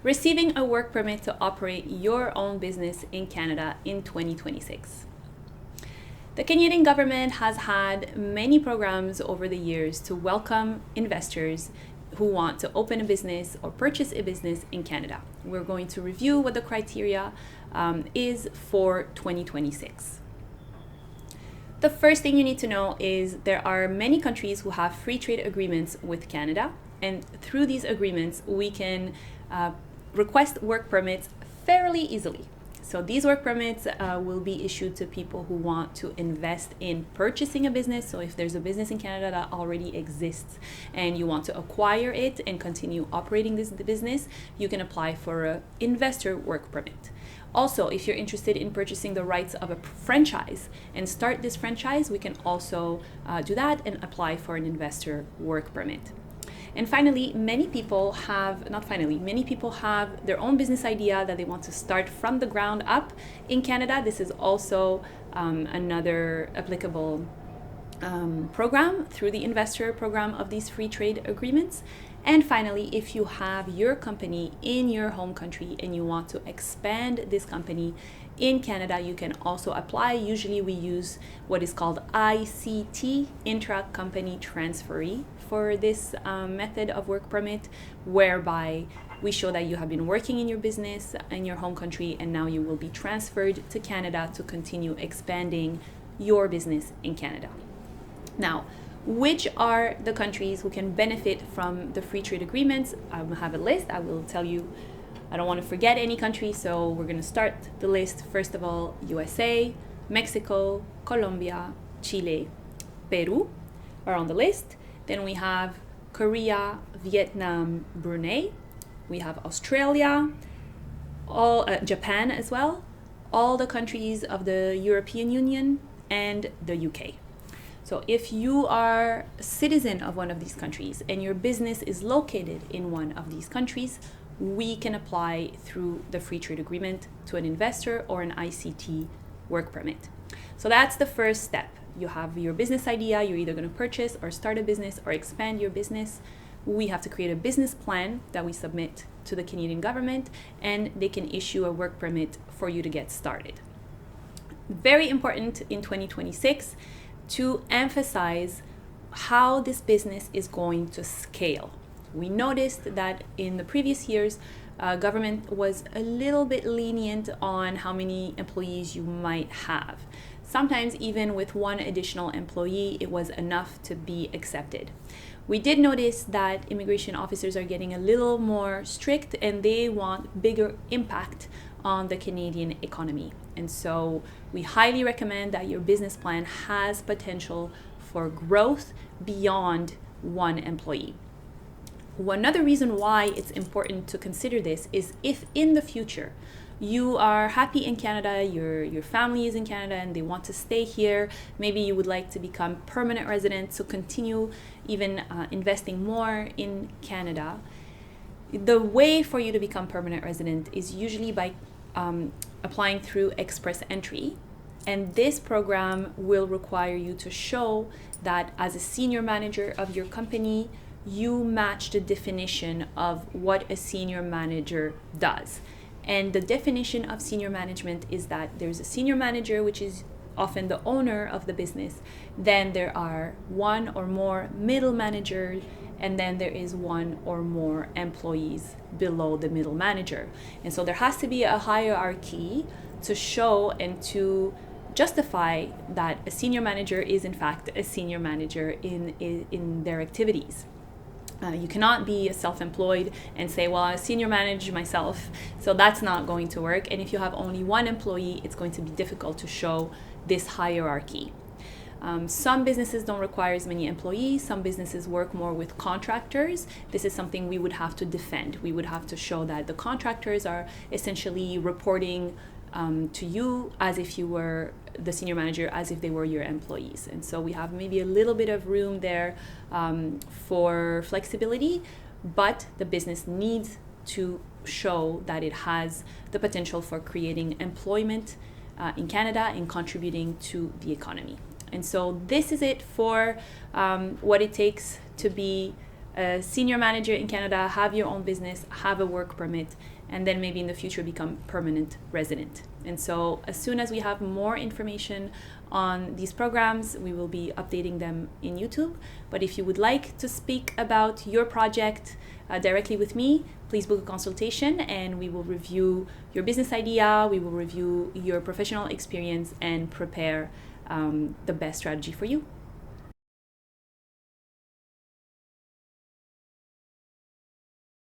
receiving a work permit to operate your own business in Canada in 2026. The Canadian government has had many programs over the years to welcome investors who want to open a business or purchase a business in Canada. We're going to review what the criteria is for 2026. The first thing you need to know is there are many countries who have free trade agreements with Canada, and through these agreements we can request work permits fairly easily. So these work permits will be issued to people who want to invest in purchasing a business. So if there's a business in Canada that already exists and you want to acquire it and continue operating the business, you can apply for an investor work permit. Also, if you're interested in purchasing the rights of a franchise and start this franchise, we can also do that and apply for an investor work permit. And finally, many people have their own business idea that they want to start from the ground up in Canada. This is also another applicable program through the investor program of these free trade agreements. And finally, if you have your company in your home country and you want to expand this company in Canada, you can also apply. Usually we use what is called ICT, Intra-Company Transfer, for this method of work permit, whereby we show that you have been working in your business in your home country and now you will be transferred to Canada to continue expanding your business in Canada. Now, which are the countries who can benefit from the free trade agreements? I will have a list. I will tell you. I don't want to forget any country, so we're going to start the list. First of all, USA, Mexico, Colombia, Chile, Peru are on the list. Then we have Korea, Vietnam, Brunei. We have Australia, Japan as well, all the countries of the European Union, and the UK. So if you are a citizen of one of these countries and your business is located in one of these countries, we can apply through the free trade agreement to an investor or an ICT work permit. So that's the first step. You have your business idea, you're either going to purchase or start a business or expand your business. We have to create a business plan that we submit to the Canadian government, and they can issue a work permit for you to get started. Very important in 2026 to emphasize how this business is going to scale. We noticed that in the previous years, government was a little bit lenient on how many employees you might have. Sometimes even with one additional employee, it was enough to be accepted. We did notice that immigration officers are getting a little more strict and they want bigger impact on the Canadian economy. And so we highly recommend that your business plan has potential for growth beyond one employee. Another reason why it's important to consider this is if in the future you are happy in Canada, your family is in Canada and they want to stay here, maybe you would like to become permanent residents, so continue even investing more in Canada. The way for you to become permanent resident is usually by applying through express entry, and this program will require you to show that as a senior manager of your company, you match the definition of what a senior manager does. And the definition of senior management is that there's a senior manager, which is often the owner of the business. Then there are one or more middle managers, and then there is one or more employees below the middle manager. And so there has to be a hierarchy to show and to justify that a senior manager is in fact a senior manager in their activities. You cannot be self-employed and say, well, I senior manage myself. So that's not going to work. And if you have only one employee, it's going to be difficult to show this hierarchy. Some businesses don't require as many employees. Some businesses work more with contractors. This is something we would have to defend. We would have to show that the contractors are essentially reporting to you as if you were the senior manager, as if they were your employees. And so we have maybe a little bit of room there for flexibility, but the business needs to show that it has the potential for creating employment in Canada and contributing to the economy. And so this is it for what it takes to be a senior manager in Canada, have your own business, have a work permit, and then maybe in the future become permanent resident. And so as soon as we have more information on these programs, we will be updating them in YouTube. But if you would like to speak about your project directly with me, please book a consultation and we will review your business idea, we will review your professional experience and prepare the best strategy for you.